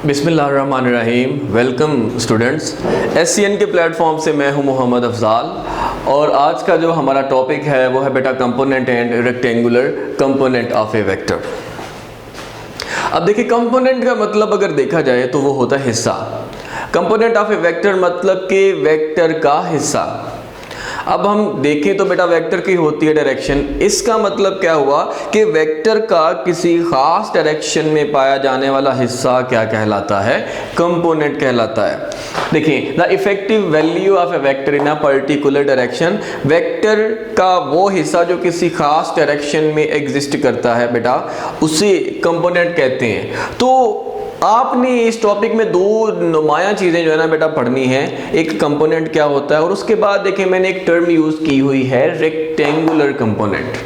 बिस्मिल्लाहिर्रहमानिर्रहीम। Welcome students, SCN के platform से मैं हूं मोहम्मद अफजाल और आज का जो हमारा टॉपिक है वो है बेटा component and rectangular component of A vector. अब देखिए, कंपोनेंट का मतलब अगर देखा जाए तो वो होता है हिस्सा। कंपोनेंट ऑफ ए वेक्टर मतलब कि वेक्टर का हिस्सा। अब हम देखें तो बेटा वेक्टर की होती है डायरेक्शन। इसका मतलब क्या हुआ कि वेक्टर का किसी खास डायरेक्शन में पाया जाने वाला हिस्सा क्या कहलाता है? कंपोनेंट कहलाता है। देखिए, the effective value of A vector in a particular direction, vector का वो हिस्सा जो किसी खास डायरेक्शन में एग्जिस्ट करता है बेटा, उसे कंपोनेंट कहते हैं। तो आपने इस टॉपिक में दो नुमायां चीज़ें जो है ना बेटा पढ़नी है। एक कंपोनेंट क्या होता है और उसके बाद देखिए मैंने एक टर्म यूज़ की हुई है रेक्टेंगुलर कंपोनेंट।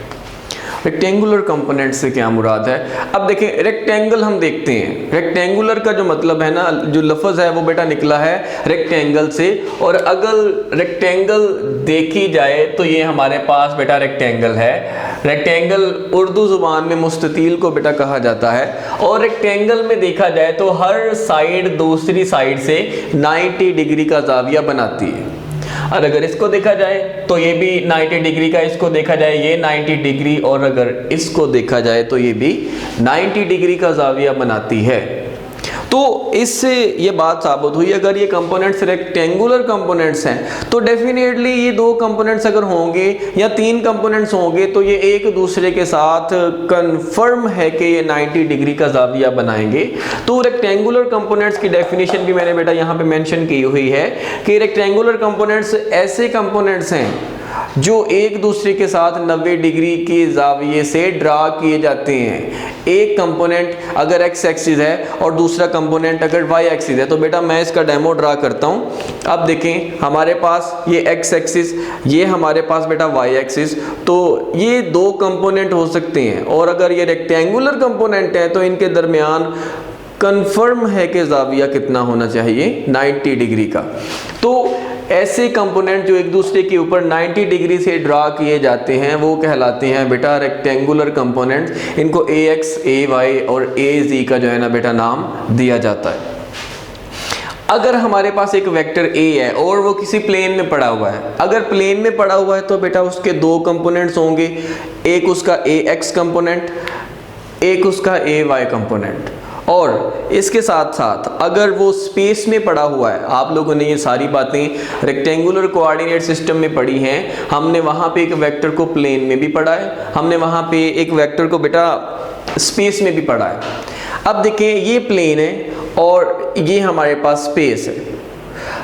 रेक्टेंगुलर कंपोनेंट से क्या मुराद है? अब देखिए, रेक्टेंगल हम देखते हैं। रेक्टेंगुलर का जो मतलब है ना, जो लफ्ज़ है वो बेटा निकला है रेक्टेंगल से। और अगर रेक्टेंगल देखी जाए तो ये हमारे पास बेटा रेक्टेंगल है। रेक्टेंगल उर्दू ज़ुबान में मुस्ततील को बेटा कहा जाता है। और रेक्टेंगल में देखा जाए तो हर साइड दूसरी साइड से 90 डिग्री का ज़ाविया बनाती है। और अगर इसको देखा जाए तो ये भी 90 डिग्री का, इसको देखा जाए ये 90 डिग्री, और अगर इसको देखा जाए तो ये भी 90 डिग्री का ज़ाविया बनाती है। तो इससे ये बात साबित हुई, अगर ये कंपोनेंट्स रेक्टेंगुलर कंपोनेंट्स हैं तो डेफिनेटली ये दो कंपोनेंट्स अगर होंगे या तीन कंपोनेंट्स होंगे तो ये एक दूसरे के साथ कंफर्म है कि ये 90 डिग्री का ज़ाविया बनाएंगे। तो रेक्टेंगुलर कंपोनेंट्स की डेफिनेशन भी मैंने बेटा यहाँ पे मेंशन की हुई है कि रेक्टेंगुलर कंपोनेंट्स ऐसे कंपोनेंट्स हैं जो एक दूसरे के साथ 90 डिग्री के ज़ाविये से ड्रा किए जाते हैं। एक कंपोनेंट अगर एक्स एक्सिस है और दूसरा कंपोनेंट अगर वाई एक्सिस है, तो बेटा मैं इसका डेमो ड्रा करता हूँ। अब देखें, हमारे पास ये एक्स एक्सिस, ये हमारे पास बेटा वाई एक्सिस, तो ये दो कंपोनेंट हो सकते हैं। और अगर ये रेक्टेंगुलर कंपोनेंट है तो इनके दरमियान कंफर्म है कि ज़ाविया कितना होना चाहिए? 90 डिग्री का। तो ऐसे कंपोनेंट जो एक दूसरे के ऊपर 90 डिग्री से ड्रा किए जाते हैं वो कहलाते हैं बेटा रेक्टेंगुलर कंपोनेंट्स। इनको AX, AY और AZ का जो है ना बेटा नाम दिया जाता है। अगर हमारे पास एक वेक्टर A है और वो किसी प्लेन में पड़ा हुआ है, अगर प्लेन में पड़ा हुआ है तो बेटा उसके दो कंपोनेंट्स होंगे, एक उसका AX कंपोनेंट, एक उसका AY कंपोनेंट। और इसके साथ साथ अगर वो स्पेस में पड़ा हुआ है, आप लोगों ने ये सारी बातें रेक्टेंगुलर कोऑर्डिनेट सिस्टम में पढ़ी हैं। हमने वहाँ पे एक वेक्टर को प्लेन में भी पढ़ा है, हमने वहाँ पे एक वेक्टर को बेटा स्पेस में भी पढ़ा है। अब देखें, ये प्लेन है और ये हमारे पास स्पेस है।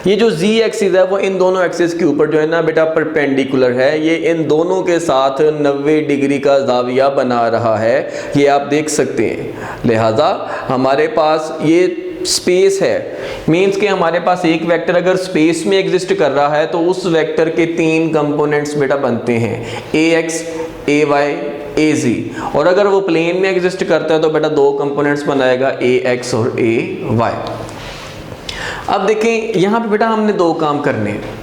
ये जो z एक्सिस है वो इन दोनों एक्सिस के ऊपर जो है ना बेटा परपेंडिकुलर है। ये इन दोनों के साथ 90 डिग्री का ज़ाविया बना रहा है, ये आप देख सकते हैं। लिहाजा हमारे पास ये स्पेस है, मीन्स कि हमारे पास एक वेक्टर अगर स्पेस में एग्जिस्ट कर रहा है तो उस वेक्टर के तीन कंपोनेंट्स बेटा बनते हैं, AX, AY, AZ। और अगर वो प्लेन में एग्जिस्ट करता है तो बेटा दो कंपोनेंट्स बनाएगा, AX और AY। अब देखें, यहाँ पे बेटा हमने दो काम करने हैं।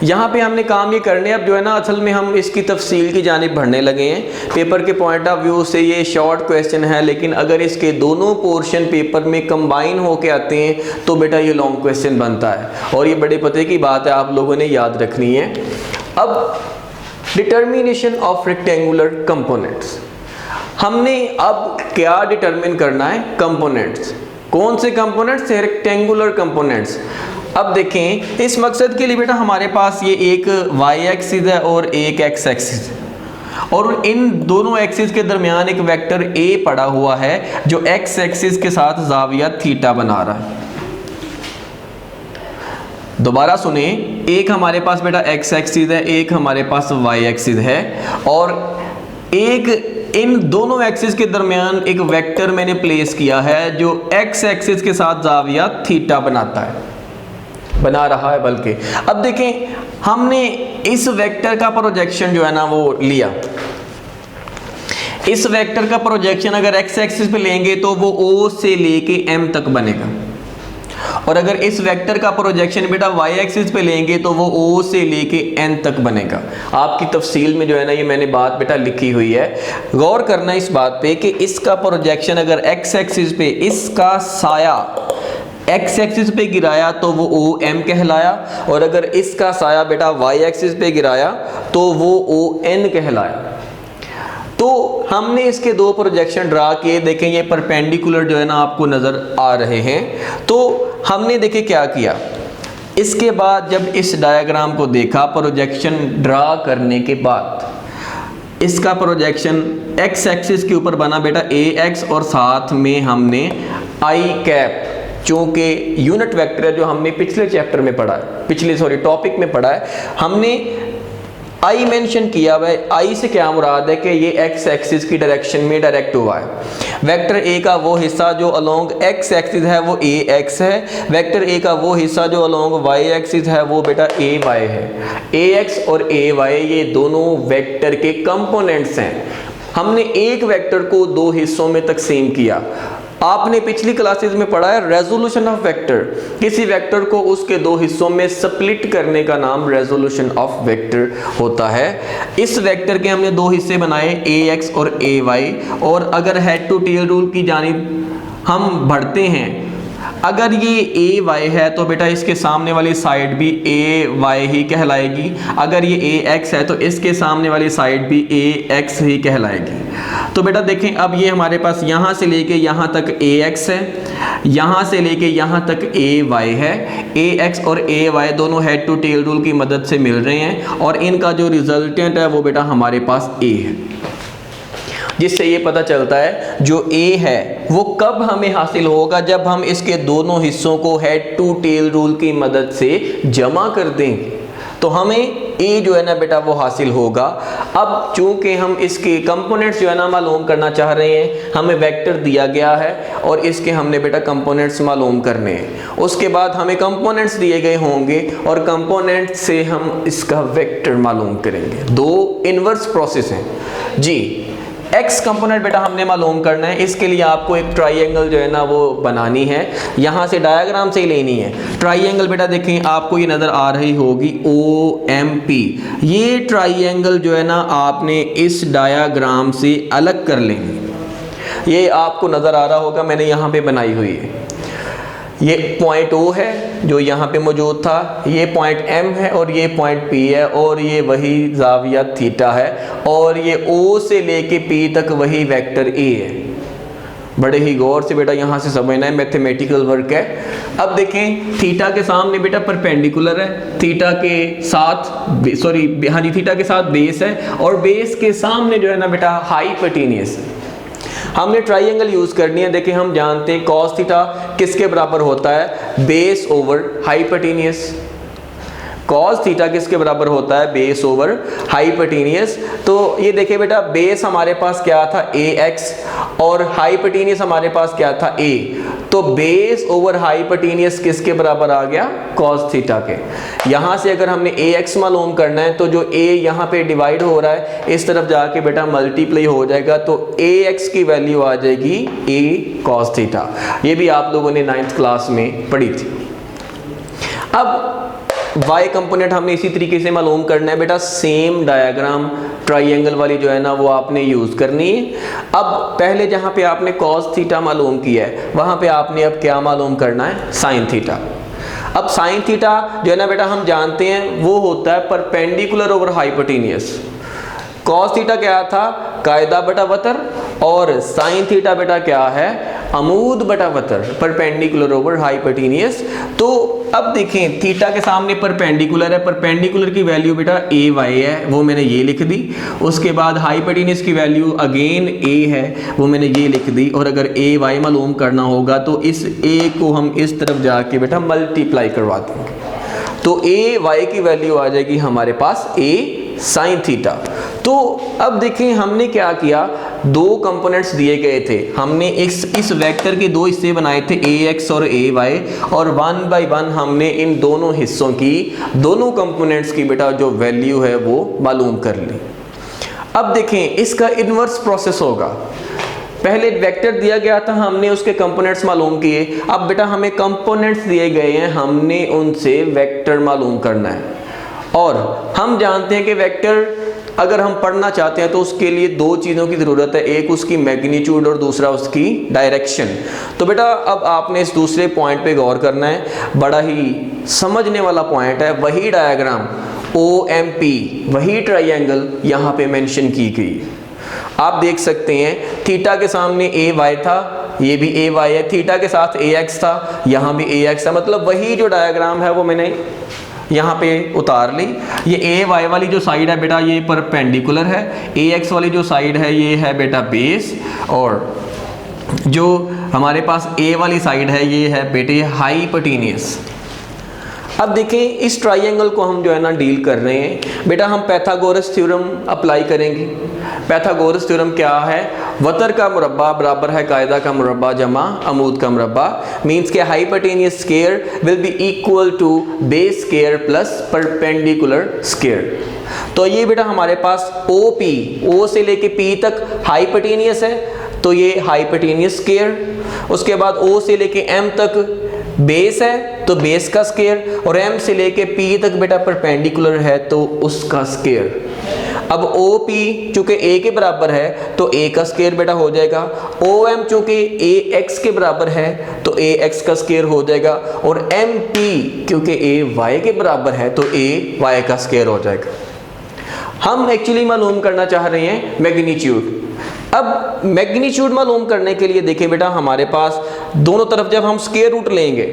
यहाँ पे हमने काम ये करने, अब जो है ना असल में हम इसकी तफसील की जानिब बढ़ने लगे हैं। पेपर के पॉइंट ऑफ व्यू से ये शॉर्ट क्वेश्चन है, लेकिन अगर इसके दोनों पोर्शन पेपर में कंबाइन होके आते हैं तो बेटा ये लॉन्ग क्वेश्चन बनता है। और ये बड़े पते की बात है, आप लोगों ने याद रखनी है। अब डिटर्मिनेशन ऑफ रेक्टेंगुलर कंपोनेंट्स, हमने अब क्या डिटर्मिन करना है? कंपोनेंट्स। कौन से कंपोनेंट्स? Rectangular components. अब देखें, इस मकसद के लिए बेटा हमारे पास ये एक y एक्सिस है और एक x एक्सिस है, और इन दोनों एक्सिस के दरमियान एक वेक्टर A पड़ा हुआ है जो x एक्सिस के साथ ज़ाविया थीटा बना रहा है। दोबारा सुने, एक हमारे पास बेटा x एक्सिस है, एक हमारे पास y एक्सिस है, और एक इन दोनों एक्सिस के दरमियान एक वेक्टर मैंने प्लेस किया है जो x एक्सिस के साथ ज़ाविया थीटा बना रहा है बल्कि। अब देखें, हमने इस वेक्टर का प्रोजेक्शन जो है ना वो लिया। इस वेक्टर का प्रोजेक्शन अगर x एक्सिस पे लेंगे तो वो O से लेके M तक बनेगा। और अगर इस वेक्टर का प्रोजेक्शन बेटा y एक्सिस पे लेंगे तो वो o से लेके n तक बनेगा। आपकी तफसील में जो है ना ये मैंने बात बेटा लिखी हुई है, गौर करना इस बात पे कि इसका प्रोजेक्शन अगर x एक्सिस पे इसका साया x एक्सिस पे गिराया तो वो ओ एम कहलाया, और अगर इसका साया बेटा y एक्सिस पे गिराया तो वो ओ एन कहलाया। तो हमने इसके दो प्रोजेक्शन ड्रा किए, देखें ये परपेंडिकुलर जो है ना आपको नज़र आ रहे हैं। तो हमने देखे क्या किया, इसके बाद जब इस डायग्राम को देखा प्रोजेक्शन ड्रा करने के बाद इसका प्रोजेक्शन x एक्सिस के ऊपर बना बेटा ax, और साथ में हमने i कैप, चूँकि यूनिट वेक्टर है जो हमने पिछले चैप्टर में पढ़ा है, टॉपिक में पढ़ा है, हमने आई मेंशन किया हुआ है। आई से क्या मुराद है कि ये एक्स एक्सिस की डायरेक्शन में डायरेक्ट हुआ है। वेक्टर ए का वो हिस्सा जो अलोंग एक्स एक्सिस है वो ए एक्स है, वेक्टर ए का वो हिस्सा जो अलोंग वाई एक्सिस है वो बेटा ए वाई है। ए एक्स और ए वाई ये दोनों वेक्टर के कंपोनेंट्स हैं। हमने एक वेक्टर को दो हिस्सों में तकसीम किया। आपने पिछली क्लासेस में पढ़ा है रेजोल्यूशन ऑफ वेक्टर, किसी वेक्टर को उसके दो हिस्सों में स्प्लिट करने का नाम रेजोल्यूशन ऑफ वेक्टर होता है। इस वेक्टर के हमने दो हिस्से बनाए ए एक्स और ए वाई, और अगर हेड टू टेल रूल की जानिब हम बढ़ते हैं, अगर ये ए वाई है तो बेटा इसके सामने वाली साइड भी ए वाई ही कहलाएगी, अगर ये ए एक्स है तो इसके सामने वाली साइड भी ए एक्स ही कहलाएगी। तो बेटा देखें अब ये हमारे पास यहाँ से लेके यहाँ तक ए एक्स है, यहाँ से लेके यहाँ तक ए वाई है। ए एक्स और ए वाई दोनों हेड टू टेल रूल की मदद से मिल रहे हैं, और इनका जो रिजल्टेंट है वो बेटा हमारे पास ए है, जिससे ये पता चलता है जो ए है वो कब हमें हासिल होगा, जब हम इसके दोनों हिस्सों को हेड टू टेल रूल की मदद से जमा कर देंगे तो हमें ए जो है ना बेटा वो हासिल होगा। अब चूंकि हम इसके कंपोनेंट्स जो है ना मालूम करना चाह रहे हैं, हमें वेक्टर दिया गया है और इसके हमने बेटा कंपोनेंट्स मालूम करने हैं। उसके बाद हमें कंपोनेंट्स दिए गए होंगे और कंपोनेंट से हम इसका वेक्टर मालूम करेंगे। दो इनवर्स प्रोसेस हैं जी। एक्स कंपोनेंट बेटा हमने मालूम करना है, इसके लिए आपको एक ट्राइंगल जो है ना वो बनानी है, यहाँ से डायग्राम से ही लेनी है। ट्राइंगल बेटा देखें आपको ये नज़र आ रही होगी ओ एम पी। ये ट्राइंगल जो है ना आपने इस डायग्राम से अलग कर लेंगे। ये आपको नज़र आ रहा होगा, मैंने यहाँ पे बनाई हुई है। ये पॉइंट ओ है जो यहाँ पे मौजूद था, ये पॉइंट एम है और ये पॉइंट पी है, और ये वही जाविया थीटा है, और ये ओ से लेके पी तक वही वेक्टर ए है। बड़े ही गौर से बेटा यहाँ से समझना है, मैथमेटिकल वर्क है। अब देखें थीटा के सामने बेटा परपेंडिकुलर है, थीटा के साथ थीटा के साथ बेस है, और बेस के सामने जो है ना बेटा हाइपोटेन्यूस है। हमने ट्राइंगल यूज करनी है। देखिए हम जानते हैं कॉस थीटा किसके बराबर होता है, base over hypotenuse. Cos theta किसके बराबर होता है, बेस ओवर हाइपोटेन्यूस। तो ये देखिए बेटा बेस हमारे पास क्या था ए एक्स, और हाइपोटेन्यूस हमारे पास क्या था ए। तो बेस ओवर हाइपोटेन्यूस किसके बराबर आ गया, कॉस थीटा के। यहाँ से अगर हमने ए एक्स मालूम करना है तो जो ए यहाँ पे डिवाइड हो रहा है इस तरफ जाके बेटा मल्टीप्लाई हो जाएगा, तो ए एक्स की वैल्यू आ जाएगी ए कॉस थीटा। ये भी आप लोगों ने 9th क्लास में पढ़ी थी। अब y कंपोनेंट हमने इसी तरीके से मालूम करना है बेटा, सेम डायग्राम ट्राइंगल वाली जो है ना वो आपने यूज करनी है। अब पहले जहाँ पे आपने कॉस थीटा मालूम किया है वहाँ पे आपने अब क्या मालूम करना है, साइन थीटा। अब साइन थीटा जो है ना बेटा हम जानते हैं वो होता है perpendicular over hypotenuse. Cos theta क्या था, कायदा बटा वतर, और साइन थीटा बेटा क्या है, अमूद बटा वतर, परपेंडिकुलर ओवर हाइपोटेन्यूस। तो अब देखें थीटा के सामने परपेंडिकुलर है, परपेंडिकुलर की वैल्यू बेटा ए वाई है, वो मैंने ये लिख दी। उसके बाद हाइपोटेन्यूस की वैल्यू अगेन ए है, वो मैंने ये लिख दी। और अगर ए वाई मालूम करना होगा तो इस ए को हम इस तरफ जाके बेटा मल्टीप्लाई करवा देंगे, तो ए वाई की वैल्यू आ जाएगी हमारे पास ए साइन थीटा। तो अब देखें हमने क्या किया, दो कंपोनेंट्स दिए गए थे, हमने इस वेक्टर के दो हिस्से बनाए थे ए एक्स और ए वाई, और 1 बाय 1 हमने इन दोनों हिस्सों की, दोनों कंपोनेंट्स की बेटा जो वैल्यू है वो मालूम कर ली। अब देखें इसका इन्वर्स प्रोसेस होगा। पहले वेक्टर दिया गया था, हमने उसके कंपोनेंट्स मालूम किए। अब बेटा हमें कंपोनेंट्स दिए गए हैं, हमने उनसे वेक्टर मालूम करना है। और हम जानते हैं कि वेक्टर अगर हम पढ़ना चाहते हैं तो उसके लिए दो चीज़ों की ज़रूरत है, एक उसकी मैग्नीट्यूड और दूसरा उसकी डायरेक्शन। तो बेटा अब आपने इस दूसरे पॉइंट पे गौर करना है, बड़ा ही समझने वाला पॉइंट है। वही डायग्राम OMP, वही ट्राइंगल यहाँ पे मेंशन की गई। आप देख सकते हैं थीटा के सामने AY था, ये भी AY है, थीटा के साथ AX था, यहाँ भी AX था। मतलब वही जो डायग्राम है वो मैंने यहाँ पे उतार ली। ये AY वाली जो साइड है बेटा ये परपेंडिकुलर है, AX वाली जो साइड है ये है बेटा बेस, और जो हमारे पास A वाली साइड है ये है बेटे हाइपोटेन्यूस। अब देखें इस ट्राइंगल को हम जो है ना डील कर रहे हैं बेटा, हम पाइथागोरस थ्योरम अप्लाई करेंगे। पाइथागोरस थ्योरम क्या है? वतर का मुरब्बा बराबर है कायदा का मुरब्बा जमा अमूद का मुरब्बा। मीन्स के hypotenuse square will be equal to base square plus perpendicular square. तो ये बेटा हमारे पास OP, O से लेके P तक हाइपोटेन्यूस है, तो ये हाइपोटेन्यूस स्क्वायर। उसके बाद O से लेके M तक बेस है तो बेस का स्क्वायर, और M से लेके P तक बेटा परपेंडिकुलर है तो उसका स्क्वायर। अब OP चूंकि A के बराबर है तो A का स्क्वायर बेटा हो जाएगा, OM चूंकि AX के बराबर है तो AX का स्क्वायर हो जाएगा, और MP क्योंकि AY के बराबर है तो AY का स्क्वायर हो जाएगा। हम एक्चुअली मालूम करना चाह रहे हैं मैग्नीट्यूड। अब मैग्नीट्यूड मालूम करने के लिए देखिए बेटा हमारे पास दोनों तरफ जब हम स्क्वायर रूट लेंगे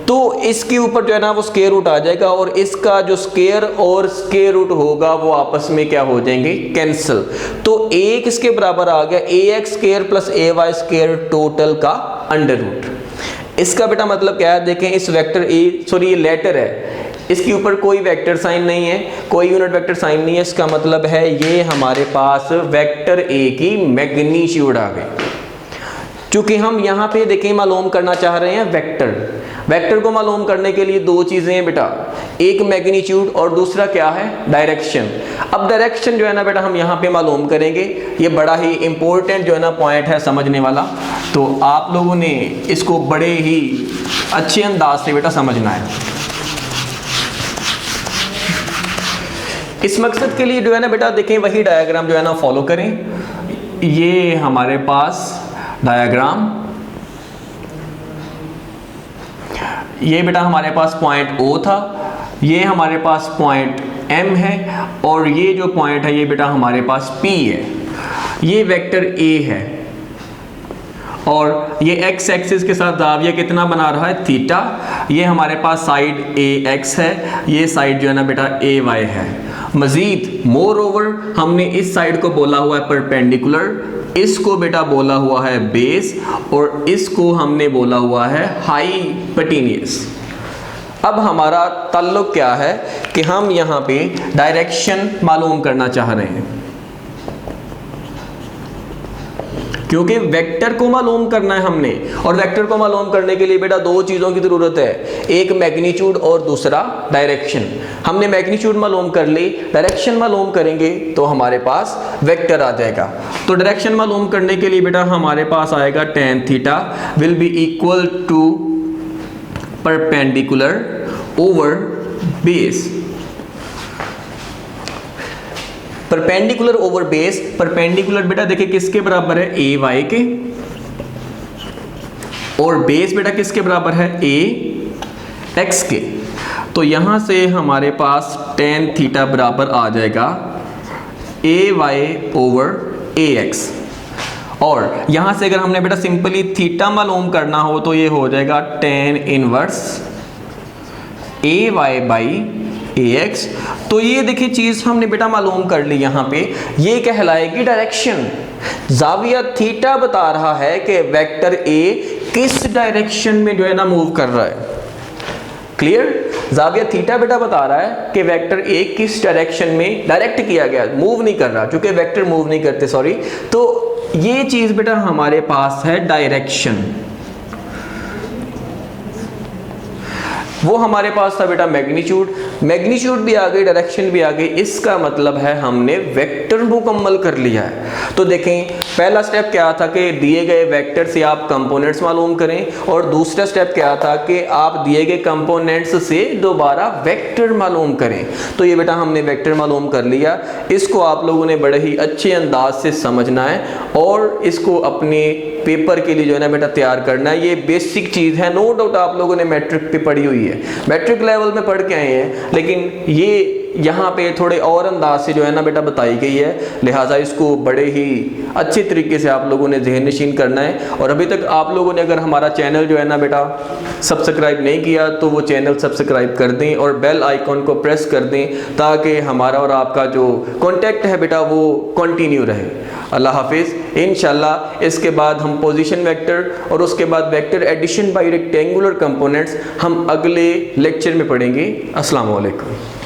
तो इसके ऊपर जो है ना वो स्क्वायर रूट आ जाएगा, और इसका जो स्क्वायर और स्क्वायर रूट होगा वो आपस में क्या हो जाएंगे? कैंसिल। तो A किसके बराबर आ गया? AX square plus AY square total का अंडर रूट। इसका बेटा मतलब क्या है? देखें इस वेक्टर ये लेटर है, इसके ऊपर कोई वेक्टर साइन नहीं है, कोई यूनिट वेक्टर साइन नहीं है। इसका मतलब है ये हमारे पास वेक्टर A की मैग्नीट्यूड आ गई। क्योंकि हम यहाँ पे देखें मालूम करना चाह रहे हैं वेक्टर को मालूम करने के लिए दो चीजें हैं बेटा, एक मैग्नीट्यूड और दूसरा क्या है? डायरेक्शन। अब डायरेक्शन जो है ना बेटा हम यहाँ पे मालूम करेंगे, ये बड़ा ही इंपॉर्टेंट जो है ना पॉइंट है समझने वाला, तो आप लोगों ने इसको बड़े ही अच्छे अंदाज से बेटा समझना है। इस मकसद के लिए जो है ना बेटा देखें वही डायग्राम जो है ना फॉलो करें। ये हमारे पास डायग्राम, ये बेटा हमारे पास पॉइंट O था, ये हमारे पास पॉइंट M है, और ये जो पॉइंट है ये बेटा हमारे पास P है। ये वेक्टर A है, और ये x एक्सिस के साथ दाविया कितना बना रहा है? थीटा। ये हमारे पास साइड AX है, ये साइड जो है ना बेटा AY है। मजीद मोर ओवर हमने इस साइड को बोला हुआ है परपेंडिकुलर, इसको बेटा बोला हुआ है बेस, और इसको हमने बोला हुआ है हाइपोटेन्यूस। अब हमारा ताल्लुक क्या है कि हम यहाँ पे डायरेक्शन मालूम करना चाह रहे हैं, क्योंकि वेक्टर को मालूम करना है हमने, और वेक्टर को मालूम करने के लिए बेटा दो चीज़ों की ज़रूरत है, एक मैग्नीट्यूड और दूसरा डायरेक्शन। हमने मैग्नीट्यूड मालूम कर ली, डायरेक्शन मालूम करेंगे तो हमारे पास वेक्टर आ जाएगा। तो डायरेक्शन मालूम करने के लिए बेटा हमारे पास आएगा tan theta will be equal to perpendicular over base. Perpendicular over base, perpendicular बेटा देखिए किसके बराबर है? AY के, और बेस बेटा किसके बराबर है? AX के। तो यहां से हमारे पास tan थीटा बराबर आ जाएगा AY ओवर AX, और यहां से अगर हमने बेटा सिंपली थीटा मालूम करना हो तो ये हो जाएगा tan inverse AY by AX। तो ये देखिए चीज हमने बेटा मालूम कर ली, यहाँ पे ये कहलाएगी डायरेक्शन। जाविया थीटा बता रहा है कि वेक्टर A किस डायरेक्शन में जो है ना मूव कर रहा है। क्लियर? जाविया थीटा बेटा बता रहा है कि वेक्टर A किस डायरेक्शन में डायरेक्ट किया गया, मूव नहीं कर रहा, क्योंकि वेक्टर मूव नहीं करते, सॉरी। तो ये चीज बेटा हमारे पास है डायरेक्शन। वो हमारे पास था बेटा मैग्नीट्यूड, मैग्नीट्यूड भी आ गई, डायरेक्शन भी आ गई। इसका मतलब है हमने वेक्टर मुकम्मल कर लिया है। तो देखें पहला स्टेप क्या था कि दिए गए वेक्टर से आप कंपोनेंट्स मालूम करें, और दूसरा स्टेप क्या था कि आप दिए गए कंपोनेंट्स से दोबारा वेक्टर मालूम करें। तो ये बेटा हमने वेक्टर मालूम कर लिया। इसको आप लोगों ने बड़े ही अच्छे अंदाज से समझना है और इसको अपने पेपर के लिए जो है ना बेटा तैयार करना है। ये बेसिक चीज़ है, नो डाउट आप लोगों ने मैट्रिक पे पढ़ी हुई है, मैट्रिक लेवल में पढ़ के आए हैं, लेकिन ये यहाँ पे थोड़े और अंदाज से जो है ना बेटा बताई गई है, लिहाजा इसको बड़े ही अच्छे तरीके से आप लोगों ने ज़हन नशीन करना है। और अभी तक आप लोगों ने अगर हमारा चैनल जो है ना बेटा सब्सक्राइब नहीं किया तो वो चैनल सब्सक्राइब कर दें और बेल आइकॉन को प्रेस कर दें, ताकि हमारा और आपका जो कॉन्टेक्ट है बेटा वो कंटिन्यू रहे। अल्लाह हाफिज़। इंशाल्लाह इसके बाद हम पोजीशन वेक्टर और उसके बाद vector addition by rectangular components हम अगले लेक्चर में पढ़ेंगे। अस्सलाम वालेकुम।